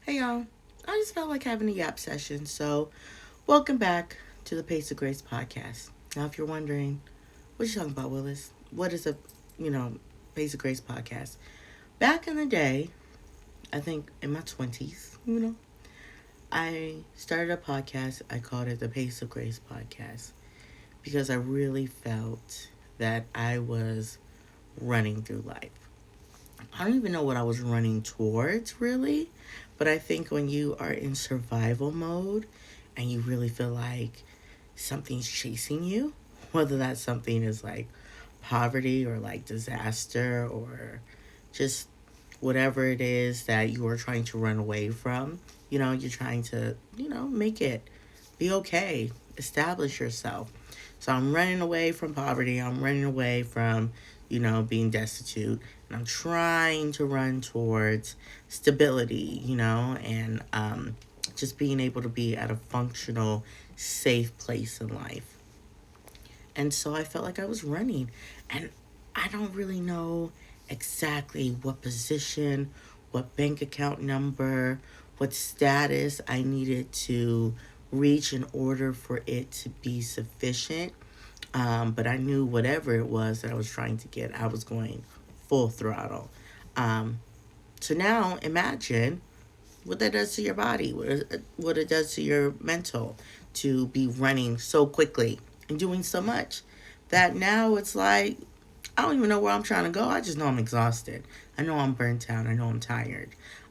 Hey y'all, I just felt like having a Yap Session, so welcome back to the Pace of Grace podcast. Now, if you're wondering, what you talking about, Willis? What is a, you know, Pace of Grace podcast? Back in the day, I think in my 20s, I started a podcast. I called it the Pace of Grace podcast because I really felt that I was running through life. I don't even know what I was running towards really, but I think when you are in survival mode and you really feel like something's chasing you, whether that something is like poverty or like disaster or just whatever it is that you are trying to run away from, you're trying to, make it, be okay, establish yourself. So I'm running away from poverty. I'm running away from, being destitute. And I'm trying to run towards stability, and just being able to be at a functional, safe place in life. And so I felt like I was running. And I don't really know exactly what position, what bank account number, what status I needed to reach in order for it to be sufficient. But I knew whatever it was that I was trying to get, I was going full throttle. Um, so now imagine what that does to your body, what it does to your mental, to be running so quickly and doing so much that now it's like, I don't even know where I'm trying to go. I just know I'm exhausted. I know I'm burnt out. I know I'm tired.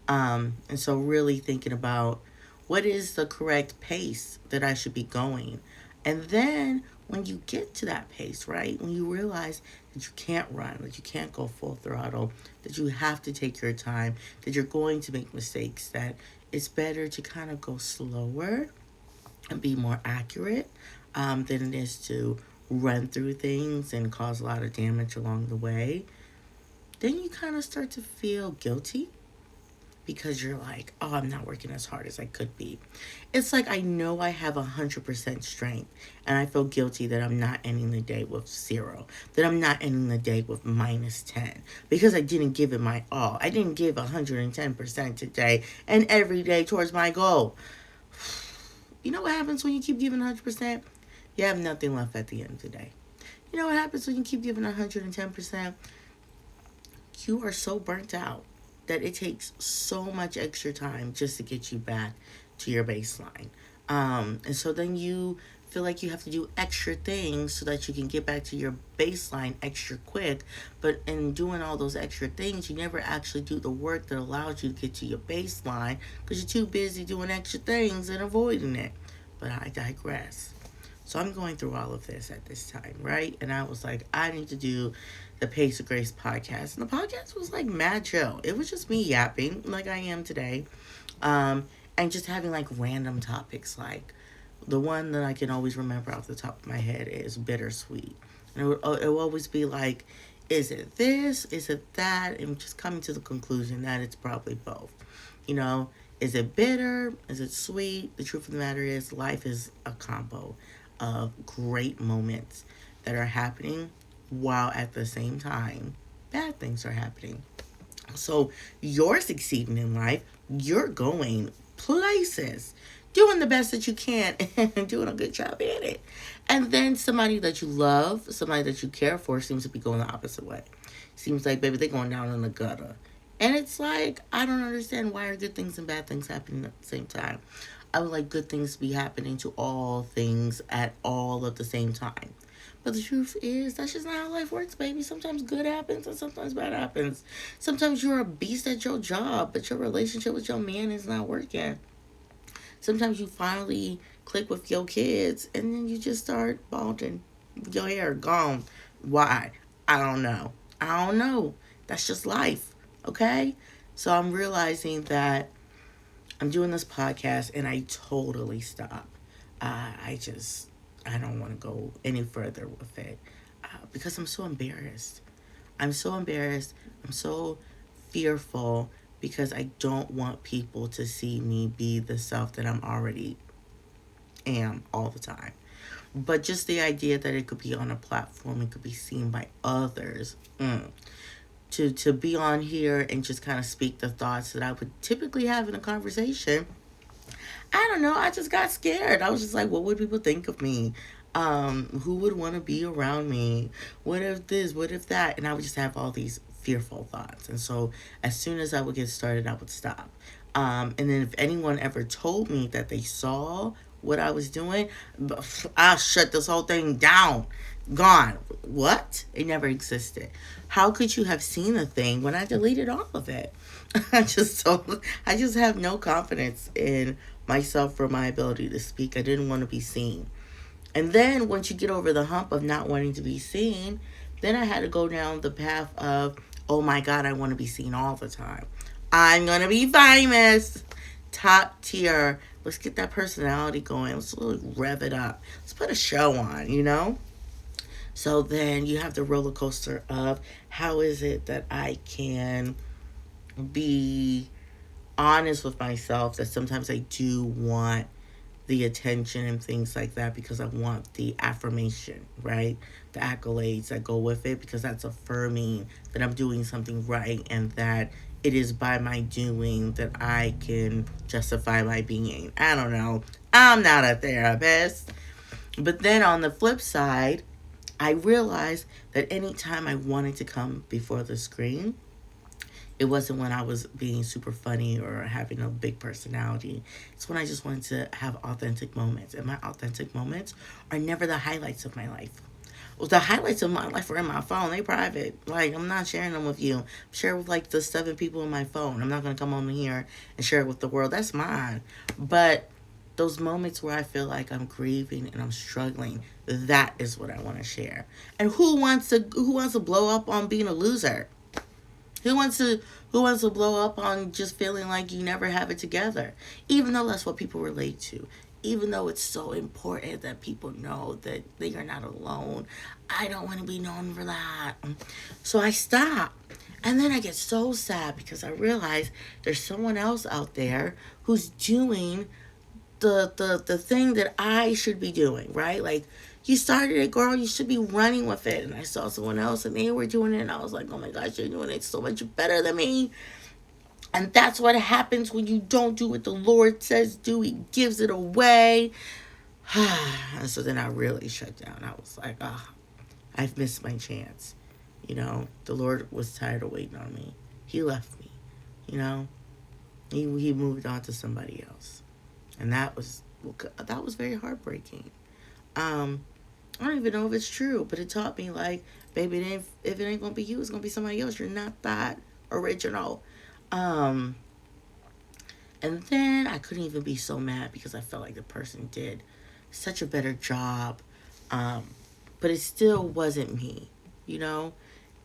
And so, really thinking about what is the correct pace that I should be going. And then, when you get to that pace, right, when you realize that you can't run, that you can't go full throttle, that you have to take your time, that you're going to make mistakes, that it's better to kind of go slower and be more accurate than it is to run through things and cause a lot of damage along the way, then you kind of start to feel guilty because you're like, oh, I'm not working as hard as I could be. It's like I know I have 100% strength and I feel guilty that I'm not ending the day with zero, that I'm not ending the day with minus 10 because I didn't give it my all. I didn't give 110% today and every day towards my goal. You know what happens when you keep giving 100%? You have nothing left at the end of the day. You know what happens when you keep giving 110%? You are so burnt out that it takes so much extra time just to get you back to your baseline. And so then you feel like you have to do extra things so that you can get back to your baseline extra quick. But in doing all those extra things, you never actually do the work that allows you to get to your baseline because you're too busy doing extra things and avoiding it. But I digress. So I'm going through all of this at this time, right? And I was like, I need to do the Pace of Grace podcast. And the podcast was like mad chill. It was just me yapping like I am today. And just having like random topics. Like the one that I can always remember off the top of my head is bittersweet. And it will always be like, is it this? Is it that? And just coming to the conclusion that it's probably both. You know, is it bitter? Is it sweet? The truth of the matter is, life is a combo of great moments that are happening while at the same time bad things are happening. So you're succeeding in life, you're going places, doing the best that you can and doing a good job at it. And then somebody that you love, somebody that you care for seems to be going the opposite way. Seems like, baby, they're going down in the gutter. And it's like, I don't understand why are good things and bad things happening at the same time. I would like good things to be happening to all things at all at the same time. But the truth is, that's just not how life works, baby. Sometimes good happens and sometimes bad happens. Sometimes you're a beast at your job, but your relationship with your man is not working. Sometimes you finally click with your kids and then you just start balding. Your hair gone. Why? I don't know. I don't know. That's just life. Okay? So I'm realizing that I'm doing this podcast and I totally stop. I don't want to go any further with it because I'm so embarrassed. I'm so embarrassed. I'm so fearful because I don't want people to see me be the self that I'm already am all the time. But just the idea that it could be on a platform, it could be seen by others. to be on here and just kind of speak the thoughts that I would typically have in a conversation. I don't know. I just got scared. I was just like, what would people think of me? Who would want to be around me? What if this? What if that? And I would just have all these fearful thoughts. And so as soon as I would get started, I would stop. And then if anyone ever told me that they saw what I was doing, I shut this whole thing down. Gone. What? It never existed. How could you have seen a thing when I deleted all of it? I just have no confidence in myself for my ability to speak. I didn't want to be seen. And then once you get over the hump of not wanting to be seen, then I had to go down the path of, oh my God, I want to be seen all the time. I'm going to be famous. Top tier. Let's get that personality going. Let's really rev it up. Let's put a show on, you know? So then you have the roller coaster of how is it that I can be honest with myself that sometimes I do want the attention and things like that because I want the affirmation, right? The accolades that go with it because that's affirming that I'm doing something right and that it is by my doing that I can justify my being. I don't know. I'm not a therapist. But then on the flip side, I realized that anytime I wanted to come before the screen, it wasn't when I was being super funny or having a big personality. It's when I just wanted to have authentic moments. And my authentic moments are never the highlights of my life. Well, the highlights of my life are in my phone. They private. Like, I'm not sharing them with you. I'm sharing with, like, the 7 people in my phone. I'm not going to come on here and share it with the world. That's mine. But those moments where I feel like I'm grieving and I'm struggling, that is what I want to share. And who wants to blow up on being a loser? Who wants to blow up on just feeling like you never have it together? Even though that's what people relate to. Even though it's so important that people know that they are not alone. I don't want to be known for that. So I stop. And then I get so sad because I realize there's someone else out there who's doing the thing that I should be doing, right? Like, you started it, girl. You should be running with it. And I saw someone else and they were doing it. And I was like, oh my gosh, you're doing it so much better than me. And that's what happens when you don't do what the Lord says do. He gives it away. And so then I really shut down. I was like, I've missed my chance. You know, the Lord was tired of waiting on me. He left me. You know, he moved on to somebody else. And that was very heartbreaking. I don't even know if it's true, but it taught me, like, baby, if it ain't gonna be you, it's gonna be somebody else. You're not that original. And then I couldn't even be so mad because I felt like the person did such a better job. But it still wasn't me, you know?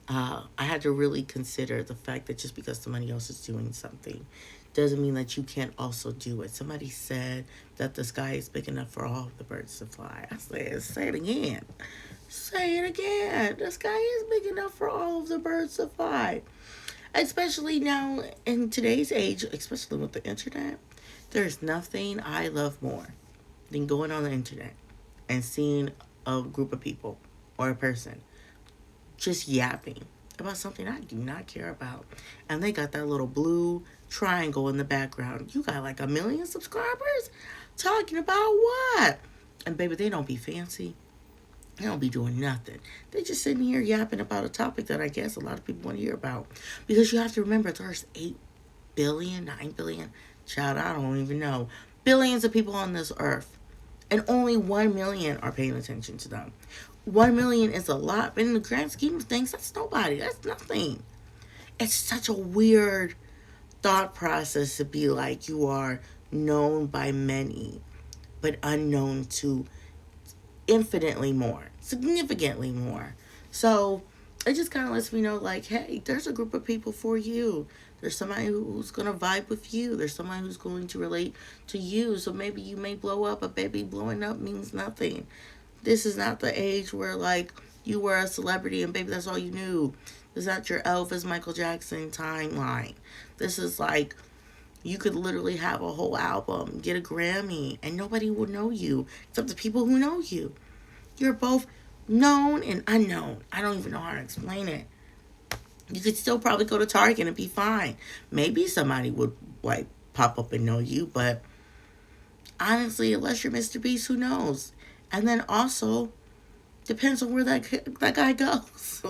I had to really consider the fact that just because somebody else is doing something doesn't mean that you can't also do it. Somebody said that the sky is big enough for all the birds to fly. I said, say it again. Say it again. The sky is big enough for all of the birds to fly. Especially now in today's age, especially with the internet, there's nothing I love more than going on the internet and seeing a group of people or a person just yapping about something I do not care about. And they got that little blue triangle in the background. You got like 1 million subscribers? Talking about what? And baby, they don't be fancy. They don't be doing nothing. They just sitting here yapping about a topic that I guess a lot of people want to hear about. Because you have to remember, there's 8 billion, 9 billion, child, I don't even know, billions of people on this earth. And only 1 million are paying attention to them. 1 million is a lot, but in the grand scheme of things, that's nobody. That's nothing. It's such a weird thought process to be like you are known by many, but unknown to infinitely more, significantly more. So it just kind of lets me know, like, hey, there's a group of people for you. There's somebody who's going to vibe with you. There's somebody who's going to relate to you. So maybe you may blow up, but baby, blowing up means nothing. This is not the age where, like, you were a celebrity and baby, that's all you knew. This is not your Elvis, Michael Jackson timeline. This is like, you could literally have a whole album, get a Grammy, and nobody will know you except the people who know you. You're both known and unknown. I don't even know how to explain it. You could still probably go to Target and be fine. Maybe somebody would like pop up and know you, but honestly, unless you're Mr. Beast, who knows? And then also depends on where that guy goes.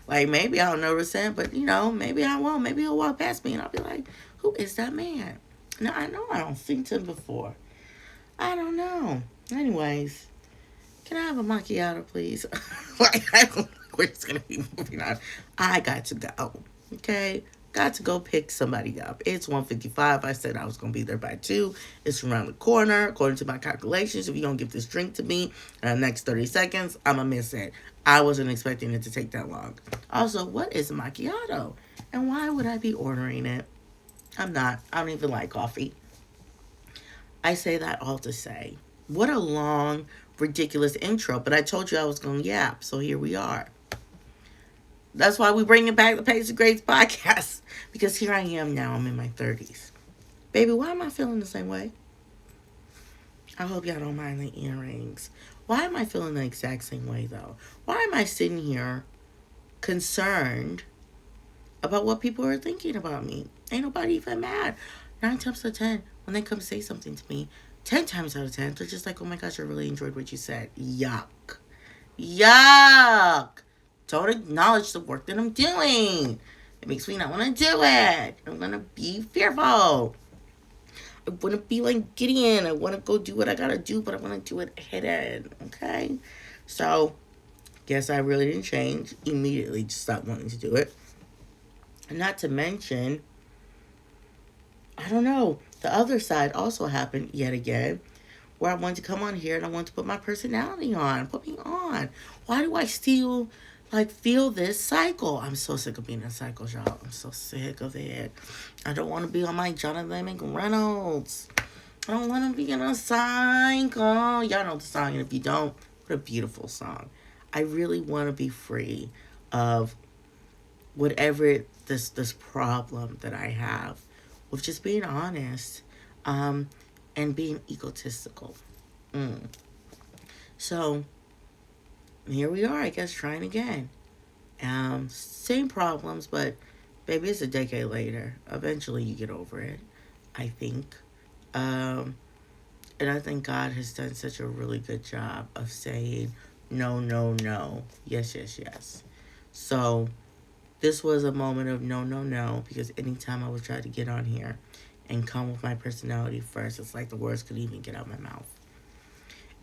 Like maybe I'll notice him, but maybe I won't. Maybe he'll walk past me and I'll be like, "Who is that man?" Now I know I don't seen him before. I don't know. Anyways, can I have a macchiato, please? Like I don't know where it's gonna be moving on. I got to go. Okay. Got to go pick somebody up. It's 1:55. I said I was gonna be there by 2. It's around the corner. According to my calculations, if you don't give this drink to me in the next 30 seconds, I'ma miss it. I wasn't expecting it to take that long. Also, what is a macchiato? And why would I be ordering it? I'm not. I don't even like coffee. I say that all to say, what a long, ridiculous intro. But I told you I was going to yap, so here we are. That's why we bring it back the Pace of Grace podcast. Because here I am now. I'm in my 30s. Baby, why am I feeling the same way? I hope y'all don't mind the earrings. Why am I feeling the exact same way, though? Why am I sitting here concerned about what people are thinking about me? Ain't nobody even mad. 9 times out of 10, when they come say something to me, 10 times out of 10, they're just like, "Oh my gosh, I really enjoyed what you said." Yuck. Yuck. Don't acknowledge the work that I'm doing. It makes me not want to do it. I'm going to be fearful. I want to be like Gideon. I want to go do what I got to do, but I want to do it hidden. Okay? So, guess I really didn't change. Immediately just stopped wanting to do it. And not to mention, I don't know, the other side also happened yet again, where I wanted to come on here and I wanted to put my personality on. Put me on. Why do I still feel this cycle? I'm so sick of being in cycles, y'all. I'm so sick of it. I don't want to be on my Jonathan McReynolds. I don't want to be in a cycle. Y'all know the song, and if you don't, what a beautiful song. I really want to be free of whatever this problem that I have with just being honest, and being egotistical. So here we are, I guess, trying again. Same problems, but baby, it's a decade later. Eventually, you get over it, I think. And I think God has done such a really good job of saying no, no, no, yes, yes, yes. So this was a moment of no, no, no, because anytime I would try to get on here and come with my personality first, it's like the words could even get out my mouth.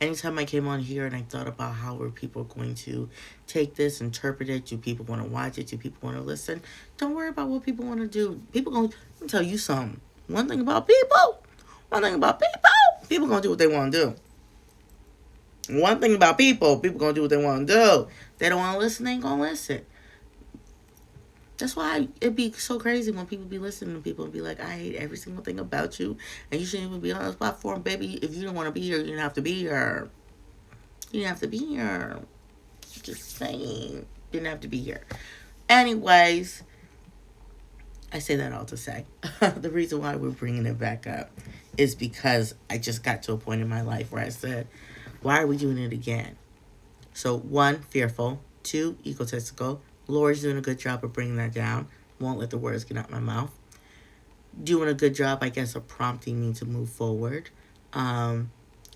Anytime I came on here and I thought about how were people going to take this, interpret it, do people want to watch it, do people want to listen, don't worry about what people want to do. People going to tell you something. One thing about people, people going to do what they want to do. One thing about people going to do what they want to do. They don't want to listen, they ain't going to listen. That's why it'd be so crazy when people be listening to people and be like, "I hate every single thing about you, and you shouldn't even be on this platform, baby. If you don't want to be here, you don't have to be here. You didn't have to be here. Just saying, you didn't have to be here." Anyways, I say that all to say the reason why we're bringing it back up is because I just got to a point in my life where I said, "Why are we doing it again?" So 1, fearful. 2, egotistical. Lori's doing a good job of bringing that down. Won't let the words get out my mouth. Doing a good job, I guess, of prompting me to move forward. And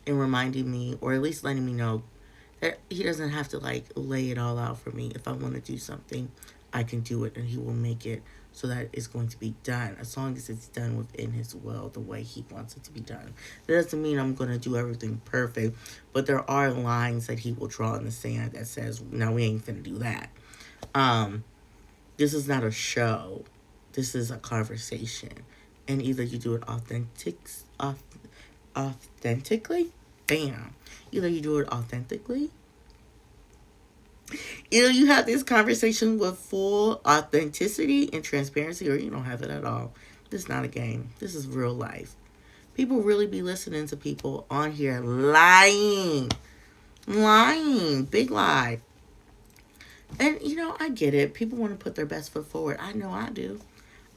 reminding me, or at least letting me know, that he doesn't have to, lay it all out for me. If I want to do something, I can do it, and he will make it so that it's going to be done. As long as it's done within his will, the way he wants it to be done. That doesn't mean I'm going to do everything perfect, but there are lines that he will draw in the sand that says, "No, we ain't finna do that." This is not a show. This is a conversation. And either you do it authentically. Bam. Either you do it authentically. Either you have this conversation with full authenticity and transparency, or you don't have it at all. This is not a game. This is real life. People really be listening to people on here lying. Lying. Big lie. And, I get it. People want to put their best foot forward. I know I do.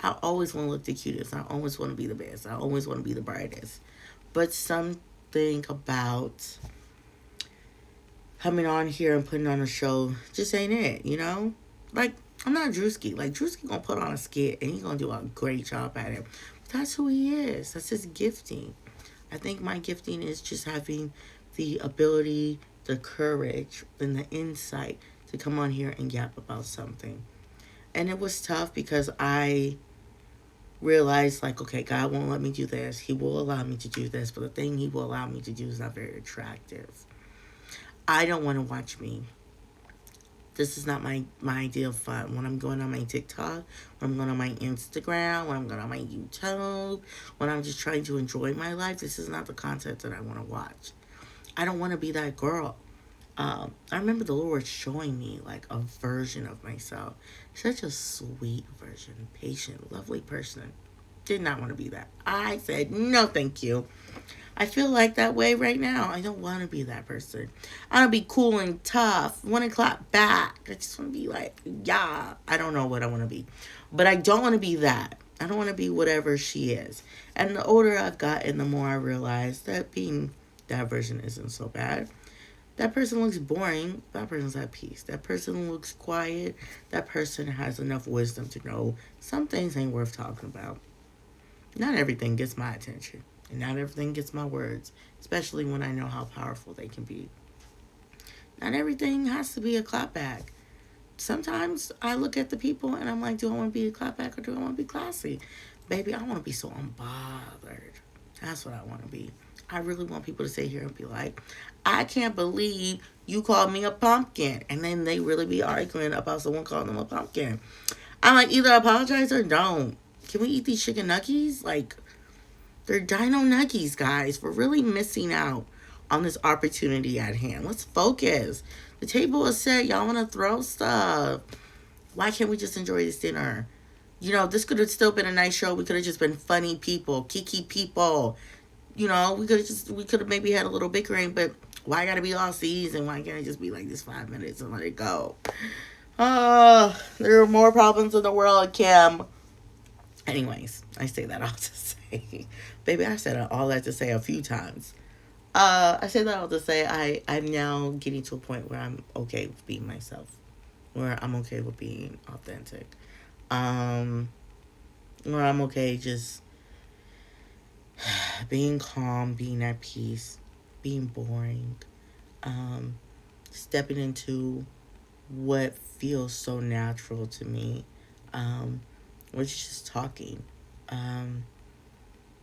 I always want to look the cutest. I always want to be the best. I always want to be the brightest. But something about coming on here and putting on a show just ain't it, I'm not Drewski. Like, Drewski gonna put on a skit and he gonna do a great job at it. That's who he is. That's his gifting. I think my gifting is just having the ability, the courage, and the insight to come on here and yap about something. And it was tough because I realized, like, okay, God won't let me do this. He will allow me to do this, but the thing He will allow me to do is not very attractive. I don't want to watch me. This is not my idea of fun. When I'm going on my TikTok, when I'm going on my Instagram, when I'm going on my YouTube, when I'm just trying to enjoy my life, this is not the content that I want to watch. I don't want to be that girl. I remember the Lord showing me like a version of myself. Such a sweet version, patient, lovely person. Did not want to be that. I said, no, thank you. I feel like that way right now. I don't want to be that person. I want to be cool and tough. Want to clap back. I just want to be like, yeah. I don't know what I want to be. But I don't want to be that. I don't want to be whatever she is. And the older I've gotten, the more I realize that being that version isn't so bad. That person looks boring. That person's at peace. That person looks quiet. That person has enough wisdom to know some things ain't worth talking about. Not everything gets my attention. And not everything gets my words. Especially when I know how powerful they can be. Not everything has to be a clapback. Sometimes I look at the people and I'm like, do I want to be a clapback or do I want to be classy? Baby, I want to be so unbothered. That's what I want to be. I really want people to sit here and be like, I can't believe you called me a pumpkin. And then they really be arguing about someone calling them a pumpkin. I'm like, either apologize or don't. Can we eat these chicken nuggies? Like, they're dino nuggies, guys. We're really missing out on this opportunity at hand. Let's focus. The table is set. Y'all want to throw stuff. Why can't we just enjoy this dinner? You know, this could have still been a nice show. We could have just been funny people, kiki people. You know, we could have maybe had a little bickering, but why gotta be all season? Why can't it just be like this 5 minutes and let it go? There are more problems in the world, Kim. Anyways, I say that all to say, baby, I said all that to say a few times. I say that all to say I'm now getting to a point where I'm okay with being myself, where I'm okay with being authentic, where I'm okay just being calm, being at peace, being boring, um, stepping into what feels so natural to me, which is just talking,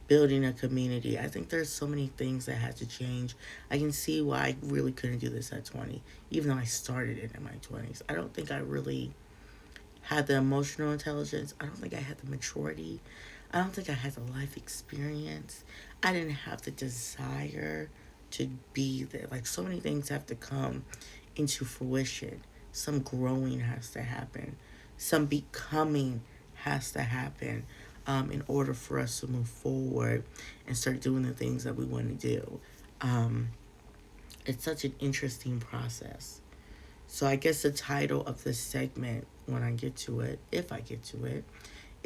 building a community. I think there's so many things that had to change. I can see why I really couldn't do this at 20, even though I started it in my 20s. I don't think I really had the emotional intelligence. I don't think I had the maturity. I don't think I had the life experience. I didn't have the desire to be there. Like, so many things have to come into fruition. Some growing has to happen. Some becoming has to happen in order for us to move forward and start doing the things that we want to do. It's such an interesting process. So I guess the title of this segment, when I get to it, if I get to it,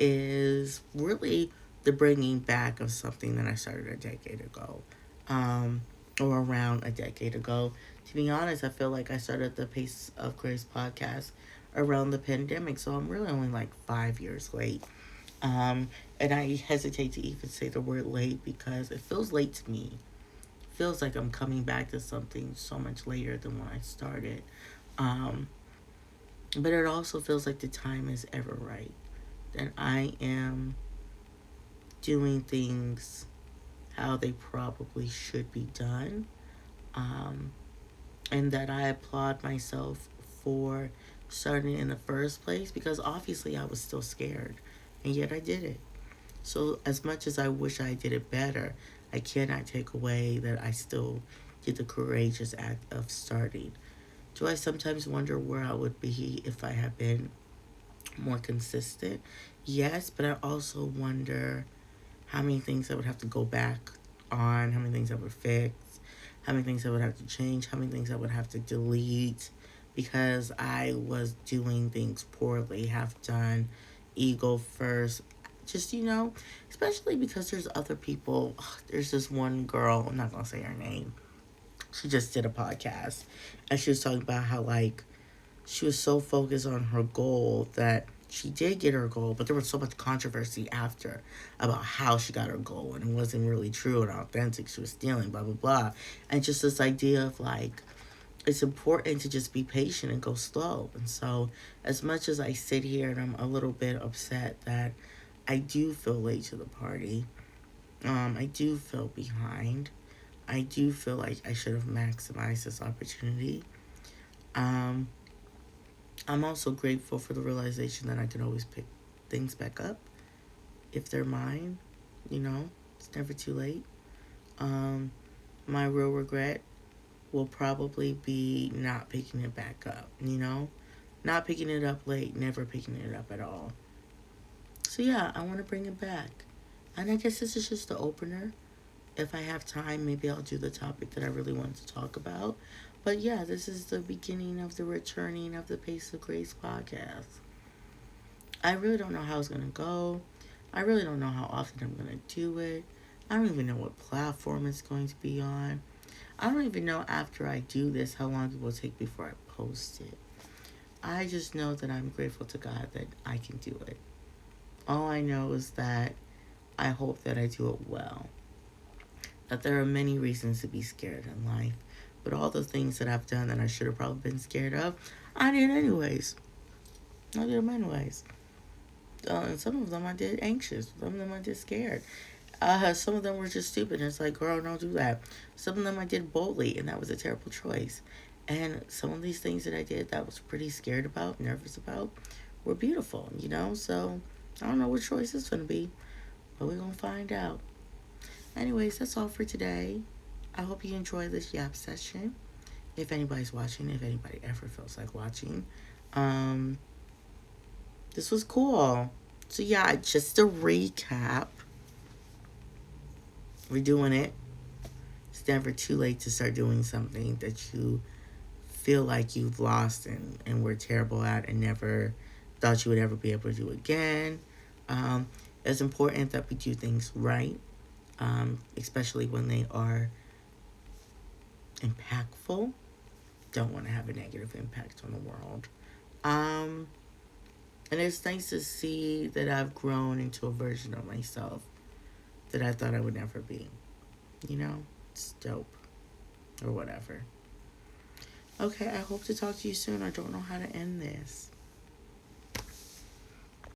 is really the bringing back of something that I started a decade ago, or around a decade ago. To be honest, I feel like I started the Pace of Grace podcast around the pandemic, so I'm really only like 5 years late. And I hesitate to even say the word late because it feels late to me. It feels like I'm coming back to something so much later than when I started. But it also feels like the time is ever right. That I am doing things how they probably should be done. And that I applaud myself for starting in the first place because obviously I was still scared. And yet I did it. So as much as I wish I did it better, I cannot take away that I still did the courageous act of starting. Do I sometimes wonder where I would be if I had been more consistent? Yes, but I also wonder how many things I would have to go back on, how many things I would fix, how many things I would have to change, how many things I would have to delete because I was doing things poorly, half done, ego first. Just, especially because there's other people. There's this one girl, I'm not going to say her name. She just did a podcast and she was talking about how, like, she was so focused on her goal that she did get her goal, but there was so much controversy after about how she got her goal, and it wasn't really true and authentic. She was stealing, blah, blah, blah. And just this idea of like, it's important to just be patient and go slow. And so, as much as I sit here and I'm a little bit upset that I do feel late to the party, I do feel behind. I do feel like I should have maximized this opportunity. Um, I'm also grateful for the realization that I can always pick things back up if they're mine. You know, it's never too late. Um, my real regret will probably be not picking it back up, you know? Not picking it up late, never picking it up at all. So, yeah, I want to bring it back. And I guess this is just the opener. If I have time, maybe I'll do the topic that I really want to talk about. But yeah, this is the beginning of the returning of the Pace of Grace podcast. I really don't know how it's going to go. I really don't know how often I'm going to do it. I don't even know what platform it's going to be on. I don't even know after I do this how long it will take before I post it. I just know that I'm grateful to God that I can do it. All I know is that I hope that I do it well. That there are many reasons to be scared in life, but all the things that I've done that I should have probably been scared of, I did anyways. I did them anyways. And some of them I did anxious. Some of them I did scared. Some of them were just stupid. It's like, girl, don't do that. Some of them I did boldly, and that was a terrible choice. And some of these things that I did that I was pretty scared about, nervous about, were beautiful, you know? So, I don't know what choice it's going to be, but we're going to find out. Anyways, that's all for today. I hope you enjoy this Yap session. If anybody's watching, if anybody ever feels like watching. This was cool. So, yeah, just to recap, we're doing it. It's never too late to start doing something that you feel like you've lost and were terrible at and never thought you would ever be able to do again. It's important that we do things right, especially when they are impactful. Don't want to have a negative impact on the world. And it's nice to see that I've grown into a version of myself that I thought I would never be. You know, it's dope. Or whatever. Okay, I hope to talk to you soon. I don't know how to end this.